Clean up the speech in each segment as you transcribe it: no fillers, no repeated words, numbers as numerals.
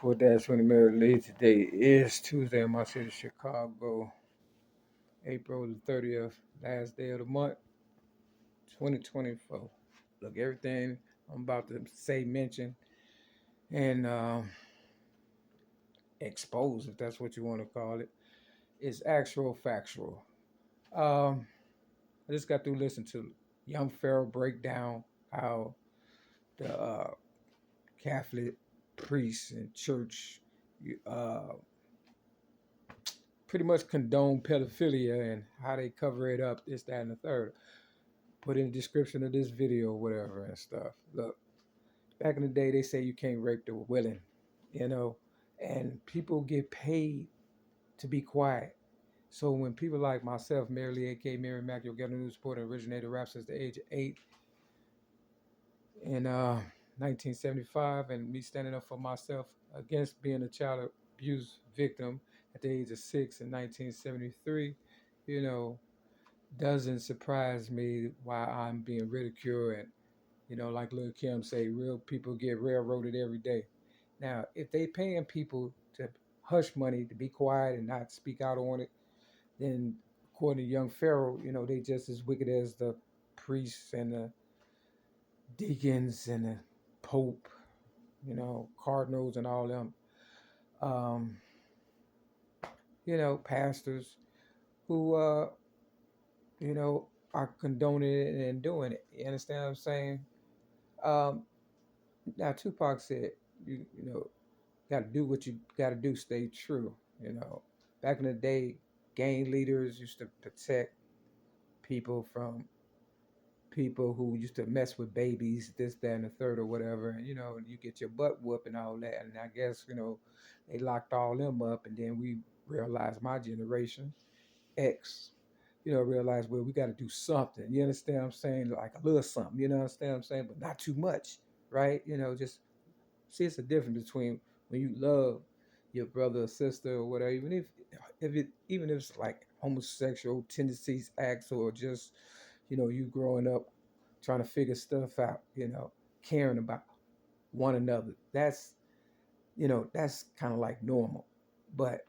For Dash when the Mary Lee. Today is Tuesday in my city, Chicago, April the 30th, last day of the month, 2024. Look, everything I'm about to say, mention, and expose, if that's what you want to call it, is actual factual. Um, I just got through listening to Young Pharaoh break down how the Catholic priests and church uh, pretty much condone pedophilia and how they cover it up, this, that, and the third. Put in the description of this video, whatever and stuff. Look, back in the day, they say you can't rape the willing, you know, and people get paid to be quiet. So when people like myself, Mary Lee, aka Mary Mack, your ghetto news reporter, originated rap since the age of 8 in 1975, and me standing up for myself against being a child abuse victim at the age of 6 in 1973, you know, doesn't surprise me why I'm being ridiculed. And like Lil Kim say, real people get railroaded every day. Now, if they paying people to hush money to be quiet and not speak out on it, then according to Young Pharaoh, they just as wicked as the priests and the deacons and the Pope, cardinals and all them, um, pastors who, are condoning it and doing it. You understand what I'm saying? Um, Now, Tupac said, you got to do what you got to do, stay true. Back in the day, gang leaders used to protect people from people who used to mess with babies, this, that, and the third, or whatever. And, you get your butt whooped and all that. And I guess, they locked all them up. And then we realized, my generation, X, realized, well, we got to do something. You understand what I'm saying? Like a little something, you know what I'm saying? But not too much, right? Just see, it's a difference between when you love your brother or sister or whatever, even if it's like homosexual tendencies, acts, or just you growing up trying to figure stuff out, caring about one another. That's kind of like normal. But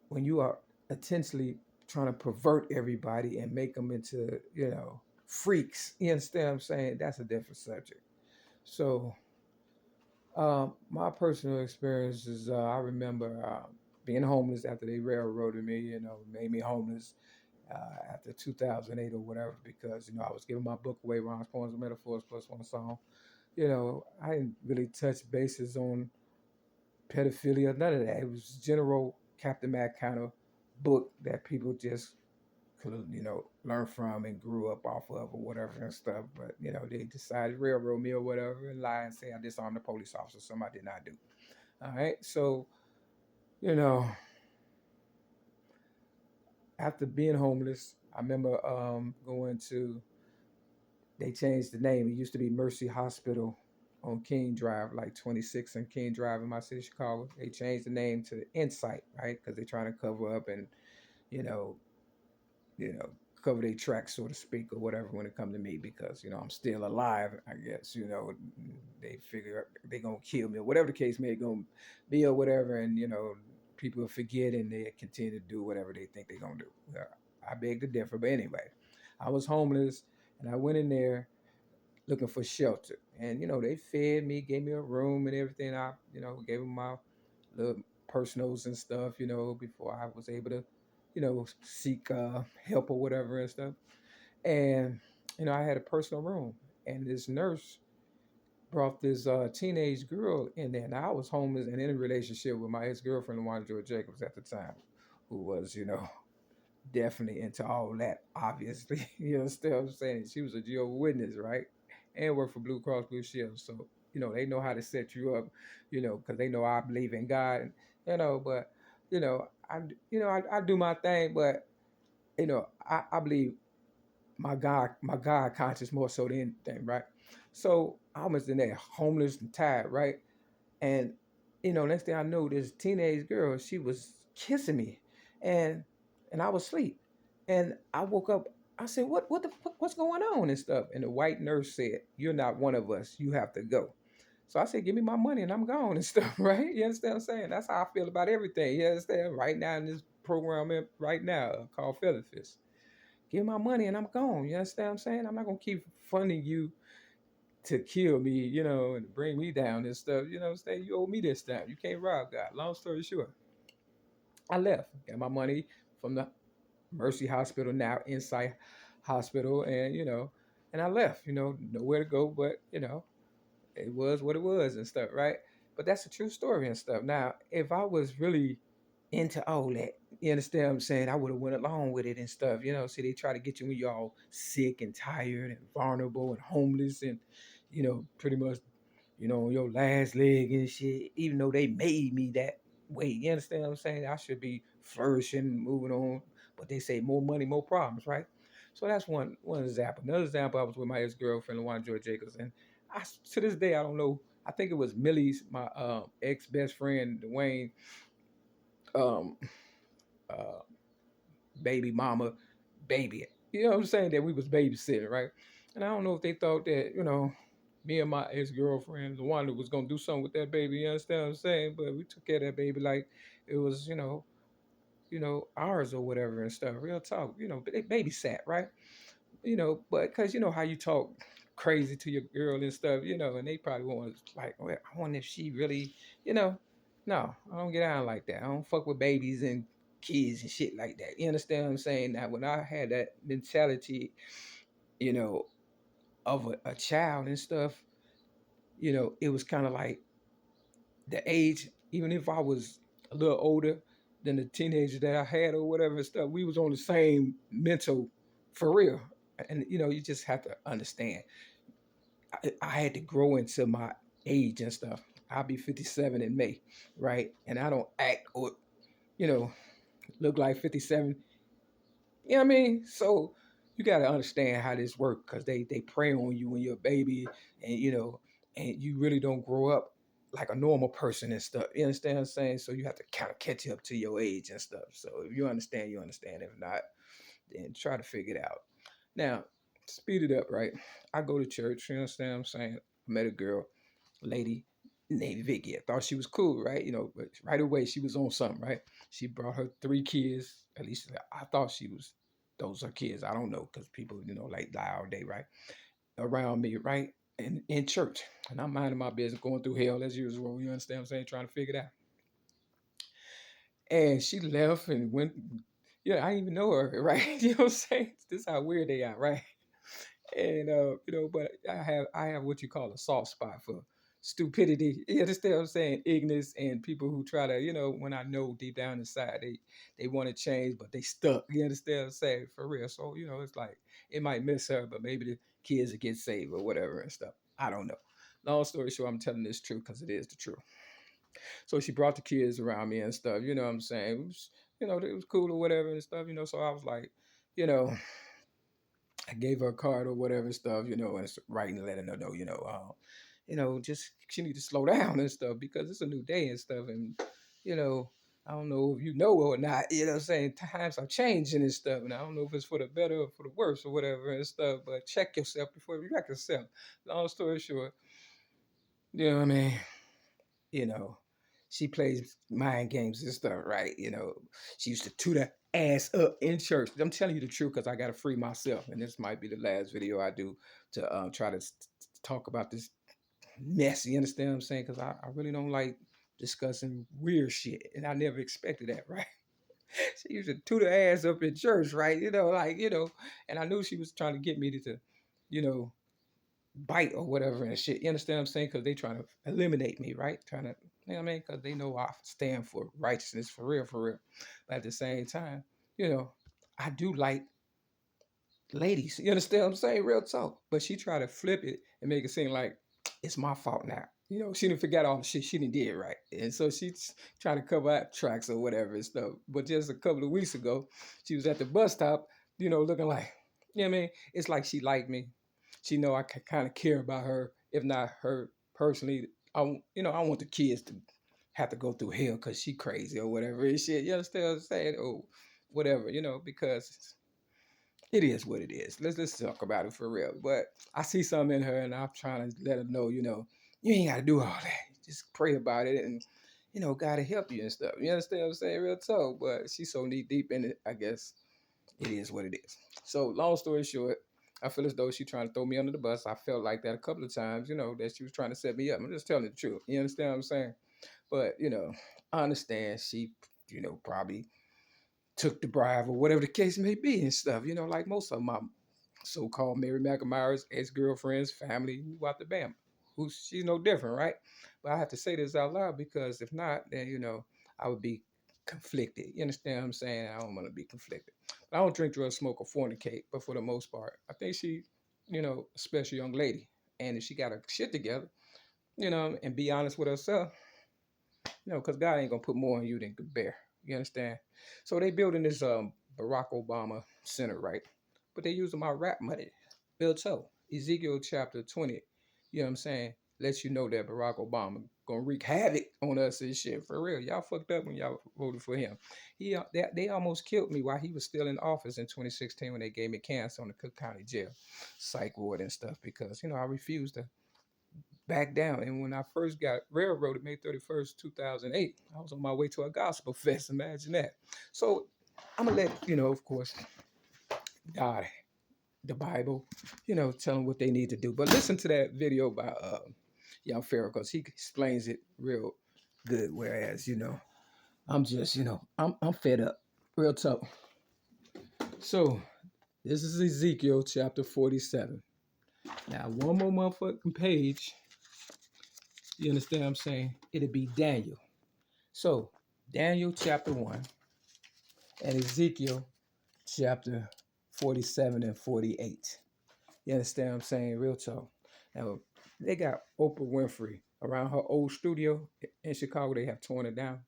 when you are intentionally trying to pervert everybody and make them into freaks, you understand what I'm saying? That's a different subject. So my personal experience is I remember being homeless after they railroaded me, made me homeless after 2008 or whatever, because, I was giving my book away, Rhymes, Poems, and Metaphors plus one song. I didn't really touch bases on pedophilia, none of that. It was general Captain Mac kind of book that people just could, learn from and grew up off of or whatever and stuff. But, they decided to railroad me or whatever and lie and say I disarmed the police officer, something I did not do. All right. So, you know, after being homeless, I remember going to, they changed the name. It used to be Mercy Hospital on King Drive, like 26 and King Drive in my city, Chicago. They changed the name to Insight, right? Because they're trying to cover up and, you know, you know, cover their tracks, so to speak, or whatever when it comes to me, because I'm still alive. I guess they figure they gonna kill me or whatever the case may gonna be or whatever, and people forget and they continue to do whatever they think they're gonna do. I beg to differ, but anyway, I was homeless and I went in there looking for shelter, and they fed me, gave me a room and everything. I gave them my little personals and stuff, before I was able to seek help or whatever and stuff. And I had a personal room, and this nurse brought this teenage girl in there. Now I was homeless and in a relationship with my ex-girlfriend, Luana Joy Jacobs, at the time, who was definitely into all that, obviously. You understand what I'm saying? She was a Jehovah's Witness, right? And worked for Blue Cross Blue Shield. So, they know how to set you up, because they know I believe in God. And, but, I do my thing, but, I believe my God conscious more so than anything, right? So I was in there homeless and tired, right? And next thing I know, this teenage girl, she was kissing me, and I was asleep, and I woke up. I said, "What the fuck? What's going on and stuff?" And the white nurse said, "You're not one of us. You have to go." So I said, give me my money and I'm gone and stuff, right? You understand what I'm saying? That's how I feel about everything. You understand? Right now in this program right now called Featherfist. Give me my money and I'm gone. You understand what I'm saying? I'm not gonna keep funding you to kill me, and bring me down and stuff. You know what I'm saying? You owe me this time. You can't rob God. Long story short, I left. Got my money from the Mercy Hospital, now Insight Hospital, and and I left. Nowhere to go, but it was what it was and stuff, right? But that's a true story and stuff. Now, if I was really into all that, you understand what I'm saying? I would have went along with it and stuff. See, they try to get you when you're all sick and tired and vulnerable and homeless and, pretty much, on your last leg and shit. Even though they made me that way, you understand what I'm saying? I should be flourishing, moving on. But they say more money, more problems, right? So that's one example. Another example, I was with my ex girlfriend, LaWanda Joy Jacobs, and to this day I don't know. I think it was Millie's, my ex best friend, Dwayne, um, uh, baby mama, baby. You know what I'm saying? That we was babysitting, right? And I don't know if they thought that, me and my ex girlfriend, the one that was gonna do something with that baby. You understand what I'm saying? But we took care of that baby like it was, ours or whatever and stuff. Real talk, but they babysat, right? But because how you talk crazy to your girl and stuff, and they probably want like, well, I wonder if she really, you know, no, I don't get on like that. I don't fuck with babies and kids and shit like that. You understand what I'm saying? Now, when I had that mentality, you know, of a child and stuff, it was kind of like the age, even if I was a little older than the teenager that I had or whatever and stuff, we was on the same mental for real. And you just have to understand. I had to grow into my age and stuff. I'll be 57 in May, right? And I don't act or, you know, look like 57. You know what I mean? So you got to understand how this works because they prey on you when you're a baby and, and you really don't grow up like a normal person and stuff. You understand what I'm saying? So you have to kind of catch up to your age and stuff. So if you understand, you understand. If not, then try to figure it out. Now, speed it up, right? I go to church, you understand what I'm saying? I met a girl, lady, named Vicky. I thought she was cool, right? But right away she was on something, right? She brought her 3 kids. At least I thought she was those are kids. I don't know, because people, like lie all day, right? Around me, right? And in church. And I'm minding my business, going through hell as usual. You understand what I'm saying? Trying to figure it out. And she left and went. Yeah, I didn't even know her, right? You know what I'm saying? This is how weird they are, right? And but I have what you call a soft spot for stupidity. You understand what I'm saying? Ignorance and people who try to, when I know deep down inside they want to change, but they stuck. You understand what I'm saying? For real. So, it's like it might miss her, but maybe the kids will get saved or whatever and stuff. I don't know. Long story short, I'm telling this truth because it is the truth. So she brought the kids around me and stuff, you know what I'm saying? It was cool or whatever and stuff, so I was like, you know, I gave her a card or whatever and stuff, and writing, letting her know, just she need to slow down and stuff because it's a new day and stuff. And, you know, I don't know if you know or not, what I'm saying? Times are changing and stuff. And I don't know if it's for the better or for the worse or whatever and stuff, but check yourself before you wreck yourself. Long story short, you know what I mean? you know, she plays mind games and stuff, right? She used to toot her ass up in church. I'm telling you the truth because I got to free myself. And this might be the last video I do to try to talk about this mess. You understand what I'm saying? Because I really don't like discussing weird shit. And I never expected that, right? She used to toot her ass up in church, right? And I knew she was trying to get me to, you know, bite or whatever and shit. You understand what I'm saying? Because they trying to eliminate me, right? Trying to, you know what I mean? Because they know I stand for righteousness for real, for real. But at the same time, I do like ladies. You understand what I'm saying? Real talk. But she tried to flip it and make it seem like it's my fault now. She didn't forget all the shit she didn't did right. And so she's trying to cover up tracks or whatever and stuff. But just a couple of weeks ago, she was at the bus stop, looking like, you know what I mean? It's like she liked me. She know I kind of care about her, if not her personally. I want the kids to have to go through hell because she crazy or whatever and shit. You understand what I'm saying? Or whatever, because it is what it is. Let's talk about it for real. But I see something in her, and I'm trying to let her know, You ain't gotta do all that. Just pray about it and gotta help you and stuff. You understand what I'm saying? Real talk. But she's so knee deep in it, I guess it is what it is. So long story short, I feel as though she's trying to throw me under the bus. I felt like that a couple of times, that she was trying to set me up. I'm just telling the truth. You understand what I'm saying? But, I understand she, probably took the bribe or whatever the case may be and stuff, like most of my so-called Mary McNamara's ex-girlfriends, family, who out the Bama. She's no different, right? But I have to say this out loud because if not, then I would be conflicted. You understand what I'm saying? I don't want to be conflicted. I don't drink, drugs, smoke, or fornicate, but for the most part, I think she, a special young lady. And if she got her shit together, and be honest with herself, because God ain't gonna put more on you than could bear. You understand? So they building this Barack Obama center, right? But they using my rap money. Bill Toe, Ezekiel chapter 20, you know what I'm saying? Lets you know that Barack Obama gonna wreak havoc on us and shit. For real. Y'all fucked up when y'all voted for him. They almost killed me while he was still in office in 2016 when they gave me cancer on the Cook County Jail, psych ward and stuff, because I refused to back down. And when I first got railroaded, May 31st, 2008, I was on my way to a gospel fest. Imagine that. So I'm going to let, of course, God, the Bible, tell them what they need to do. But listen to that video by Young Pharaoh because he explains it real good. Whereas, I'm just, I'm fed up. Real tough. So this is Ezekiel chapter 47. Now, one more motherfucking page. You understand what I'm saying? It'll be Daniel. So, Daniel chapter 1 and Ezekiel chapter 47 and 48. You understand what I'm saying? Real talk. Now, they got Oprah Winfrey around her old studio in Chicago. They have torn it down.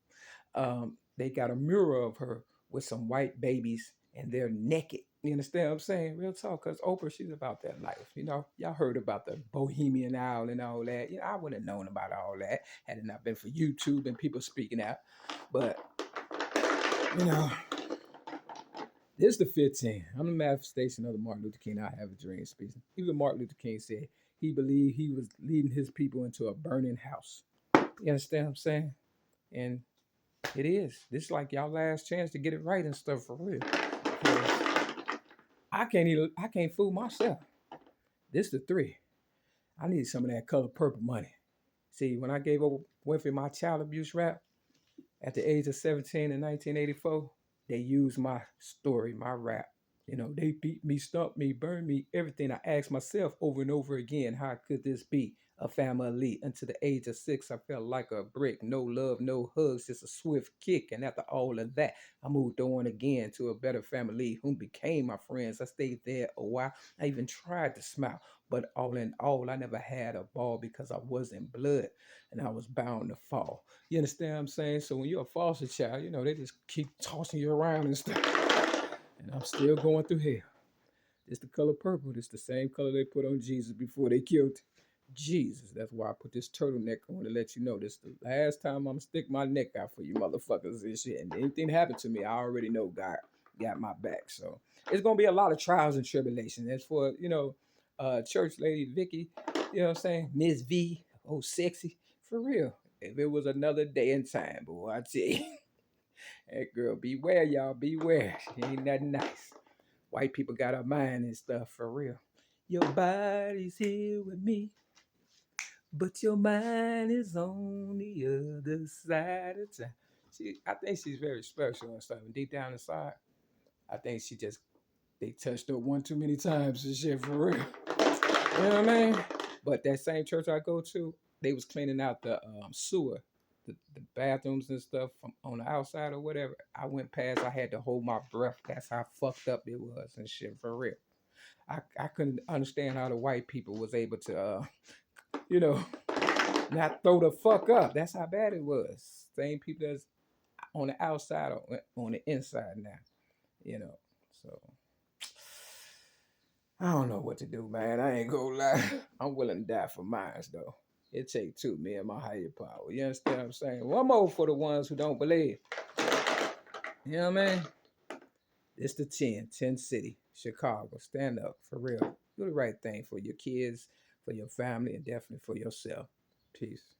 They got a mural of her with some white babies and they're naked. You understand what I'm saying? Real talk, because Oprah, she's about that life. Y'all heard about the Bohemian Owl and all that. I wouldn't have known about all that had it not been for YouTube and people speaking out. But, this is the 15. I'm the manifestation of the Martin Luther King I Have a Dream speech. Even Martin Luther King said he believed he was leading his people into a burning house. You understand what I'm saying? And it is. This is like y'all last chance to get it right and stuff for real. I can't fool myself. This the 3. I need some of that color purple money. See, when I gave Winfrey my child abuse rap at the age of 17 in 1984, they used my story, my rap. They beat me, stumped me, burned me, everything. I asked myself over and over again, how could this be? A family. Until the age of 6, I felt like a brick. No love, no hugs, just a swift kick. And after all of that, I moved on again to a better family whom became my friends. I stayed there a while. I even tried to smile. But all in all, I never had a ball because I wasn't blood and I was bound to fall. You understand what I'm saying? So when you're a foster child, they just keep tossing you around and stuff. And I'm still going through hell. It's the color purple. It's the same color they put on Jesus before they killed Jesus. That's why I put this turtleneck on to let you know this is the last time I'm gonna stick my neck out for you motherfuckers and shit. And anything happened to me, I already know God got my back. So it's gonna be a lot of trials and tribulations. As for church lady Vicky, you know what I'm saying, Miss V, oh sexy for real. If it was another day and time, boy, I tell you, that girl, beware, y'all, beware. She ain't nothing nice. White people got our mind and stuff for real. Your body's here with me, but your mind is on the other side of time. I think she's very special and stuff. And deep down inside, I think they touched her one too many times and shit for real. You know what I mean? But that same church I go to, they was cleaning out the sewer, the bathrooms and stuff from on the outside or whatever. I went past, I had to hold my breath. That's how fucked up it was and shit for real. I couldn't understand how the white people was able to, not throw the fuck up. That's how bad it was. Same people that's on the outside or on the inside now, So I don't know what to do, man. I ain't gonna lie. I'm willing to die for mine, though. It take 2, me and my higher power. You understand what I'm saying? One more for the ones who don't believe. You know what I mean? It's the 10 City, Chicago. Stand up, for real. Do the right thing for your kids, for your family, and definitely for yourself. Peace.